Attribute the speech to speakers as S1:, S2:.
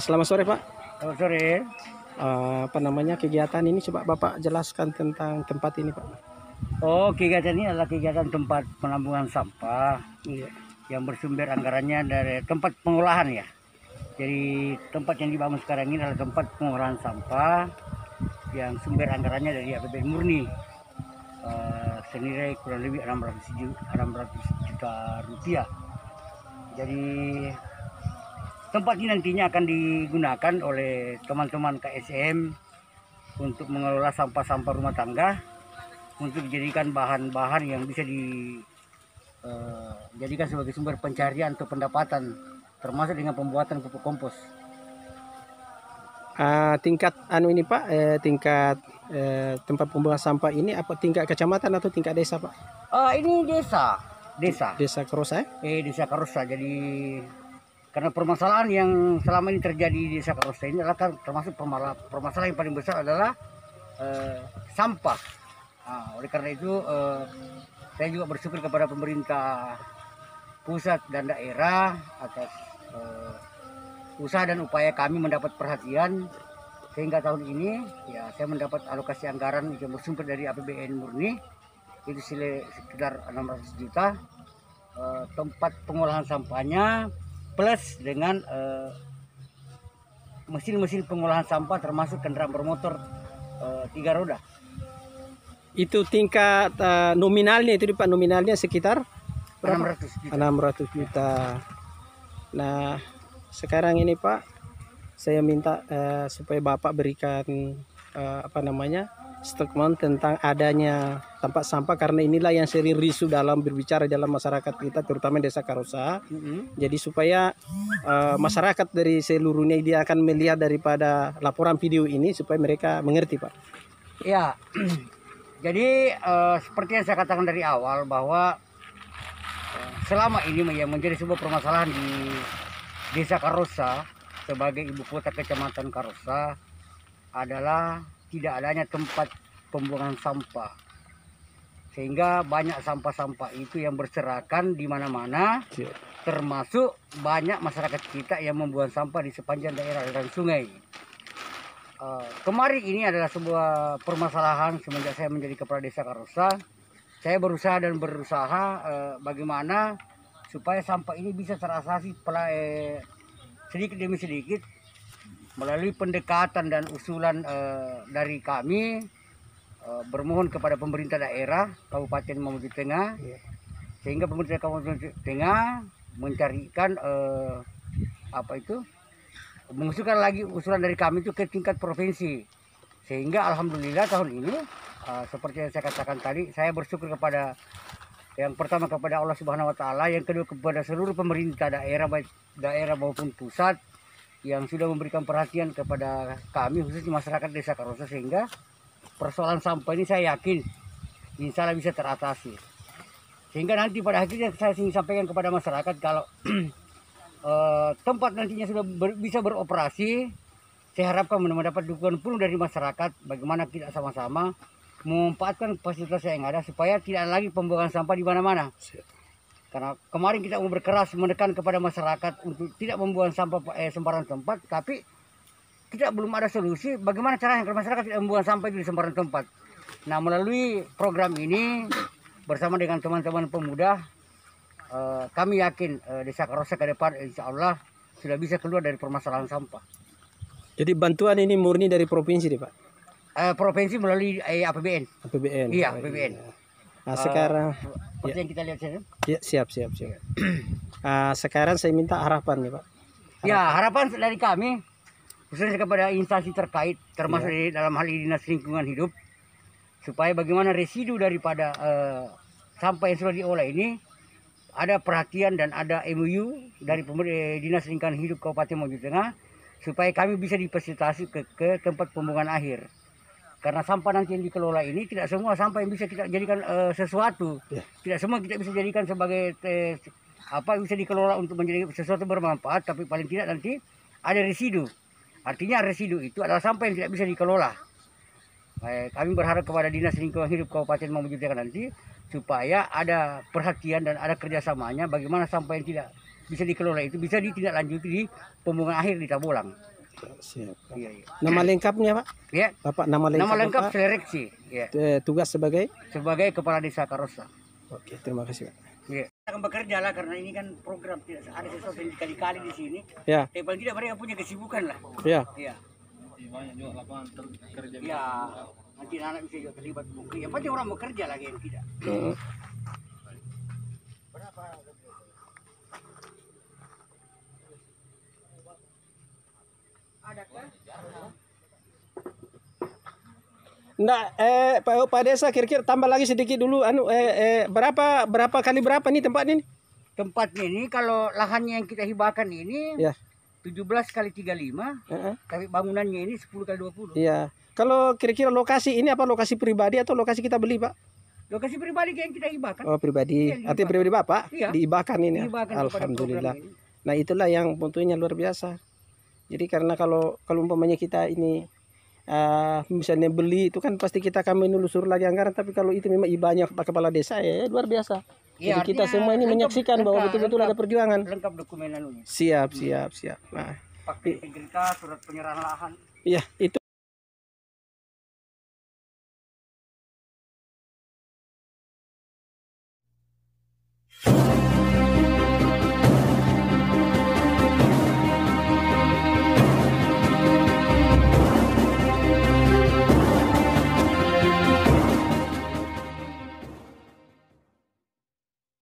S1: Selamat sore Pak.
S2: Selamat sore.
S1: Apa namanya kegiatan ini coba Bapak jelaskan tentang tempat ini Pak.
S2: Oh, kegiatan ini adalah kegiatan tempat penampungan sampah
S1: Iya.
S2: yang bersumber anggarannya dari tempat pengolahan ya. Jadi tempat yang dibangun sekarang ini adalah tempat pengolahan sampah yang sumber anggarannya dari APBN murni. Senilai kurang lebih 600 juta rupiah. Jadi tempat ini nantinya akan digunakan oleh teman-teman KSM untuk mengelola sampah-sampah rumah tangga untuk dijadikan bahan-bahan yang bisa dijadikan sebagai sumber pencarian atau pendapatan, termasuk dengan pembuatan pupuk kompos.
S1: Tingkat ini Pak, tingkat tempat pembuangan sampah ini apa tingkat kecamatan atau tingkat desa Pak?
S2: Ini desa.
S1: Desa Karosa.
S2: Desa Karosa. Jadi karena permasalahan yang selama ini terjadi di desa Karosa ini adalah termasuk permasalahan yang paling besar adalah sampah. Oleh karena itu saya juga bersyukur kepada pemerintah pusat dan daerah atas usaha dan upaya kami mendapat perhatian sehingga tahun ini ya saya mendapat alokasi anggaran yang bersumber dari APBN murni itu sekitar 600 juta tempat pengolahan sampahnya plus dengan mesin-mesin pengolahan sampah termasuk kendaraan bermotor 3 roda.
S1: Itu tingkat nominalnya itu Pak, nominalnya sekitar berapa?
S2: 600 juta.
S1: 600 juta. Nah, sekarang ini Pak, saya minta supaya Bapak berikan statement tentang adanya tempat sampah karena inilah yang sering risu dalam berbicara dalam masyarakat kita terutama desa Karosa. Jadi supaya masyarakat dari seluruhnya dia akan melihat daripada laporan video ini supaya mereka mengerti Pak.
S2: Ya. Jadi seperti yang saya katakan dari awal bahwa selama ini yang menjadi sebuah permasalahan di desa Karosa sebagai ibu kota kecamatan Karosa adalah tidak adanya tempat pembuangan sampah. Sehingga banyak sampah-sampah itu yang berserakan di mana-mana, termasuk banyak masyarakat kita yang membuang sampah di sepanjang daerah aliran sungai. Kemarin ini adalah sebuah permasalahan semenjak saya menjadi kepala desa Karosa. Saya berusaha bagaimana supaya sampah ini bisa teratasi sedikit demi sedikit melalui pendekatan dan usulan dari kami bermohon kepada pemerintah daerah Kabupaten Mamuju Tengah sehingga pemerintah Kabupaten Tengah mencarikan mengusulkan lagi usulan dari kami itu ke tingkat provinsi sehingga alhamdulillah tahun ini seperti yang saya katakan tadi saya bersyukur kepada yang pertama kepada Allah Subhanahu Wa Taala, yang kedua kepada seluruh pemerintah daerah baik daerah maupun pusat yang sudah memberikan perhatian kepada kami khususnya masyarakat desa Karosa sehingga persoalan sampah ini saya yakin insya Allah bisa teratasi sehingga nanti pada akhirnya saya ingin sampaikan kepada masyarakat kalau tempat nantinya sudah bisa beroperasi, saya harapkan mendapat dukungan penuh dari masyarakat bagaimana kita sama-sama memanfaatkan fasilitas yang ada supaya tidak lagi pembuangan sampah di mana-mana. Karena kemarin kita mau berkeras menekan kepada masyarakat untuk tidak membuang sampah sembarang tempat, tapi kita belum ada solusi bagaimana caranya agar masyarakat tidak membuang sampah di sembarang tempat. Nah, melalui program ini bersama dengan teman-teman pemuda kami yakin desa Karosa ke depan insya Allah sudah bisa keluar dari permasalahan sampah.
S1: Jadi bantuan ini murni dari provinsi deh Pak?
S2: Provinsi melalui APBN.
S1: APBN?
S2: Iya, APBN.
S1: Nah sekarang
S2: seperti yang kita lihat saja.
S1: Ya, siap. Sekarang saya minta harapan nih Pak.
S2: Harapan dari kami khususnya kepada instansi terkait termasuk dalam hal ini Dinas Lingkungan Hidup supaya bagaimana residu daripada sampah yang sudah diolah ini ada perhatian dan ada MOU dari Dinas Lingkungan Hidup Kabupaten Mamuju Tengah supaya kami bisa difasilitasi ke tempat pembuangan akhir. Karena sampah nanti yang dikelola ini tidak semua sampah yang bisa kita jadikan sesuatu. Tidak semua kita bisa jadikan sebagai bisa dikelola untuk menjadi sesuatu bermanfaat, tapi paling tidak nanti ada residu. Artinya residu itu adalah sampah yang tidak bisa dikelola. Kami berharap kepada Dinas Lingkungan Hidup Kabupaten Mamuju Tengah nanti supaya ada perhatian dan ada kerjasamanya bagaimana sampah yang tidak bisa dikelola itu bisa ditindaklanjuti di pembuangan akhir di Tabolang.
S1: Siap.
S2: Iya, iya.
S1: Nama lengkapnya Pak?
S2: Ya,
S1: Bapak nama lengkap,
S2: nama lengkap
S1: Bapak?
S2: Selereksi. Ya,
S1: Tugas sebagai?
S2: sebagai Kepala Desa Karosa.
S1: Oke, terima kasih Pak.
S2: Iya. Kita akan bekerja lah karena ini kan program tidak ada sesuatu yang dikali-kali di sini.
S1: Ya,
S2: Tapi paling tidak mereka punya kesibukan lah.
S1: ya.
S2: Iya. Banyak juga lapangan kerja. Iya. Nanti anak bisa juga terlibat buku. Yang penting orang bekerja lagi yang tidak.
S1: Nggak, Pak Desa kira-kira tambah lagi sedikit dulu. Berapa kali berapa nih tempatnya nih?
S2: Tempatnya ini kalau lahannya yang kita hibahkan ini
S1: Ya.
S2: 17 kali 35,
S1: Heeh.
S2: tapi bangunannya ini 10 kali 20.
S1: Iya. Kalau kira-kira lokasi ini apa lokasi pribadi atau lokasi kita beli Pak?
S2: Lokasi pribadi yang kita hibahkan.
S1: Oh pribadi.
S2: Iya,
S1: Artinya pribadi Bapak?
S2: Iya.
S1: Diibahkan ini. Ya?
S2: Dihibahkan kepada
S1: Alhamdulillah.
S2: program ini.
S1: Nah itulah yang tentunya luar biasa. Jadi karena kalau umpamanya kita ini misalnya beli itu kan pasti kita akan menelusur lagi anggaran. Tapi kalau itu memang ibahnya Pak Kepala Desa ya luar biasa.
S2: Iya,
S1: Jadi kita
S2: artinya
S1: semua ini
S2: lengkap-
S1: menyaksikan bahwa
S2: lengkap-
S1: betul-betul ada perjuangan.
S2: Lengkap dokumen anunya.
S1: Siap. Nah,
S2: Pakai integritas, surat penyerahan lahan.
S1: iya itu.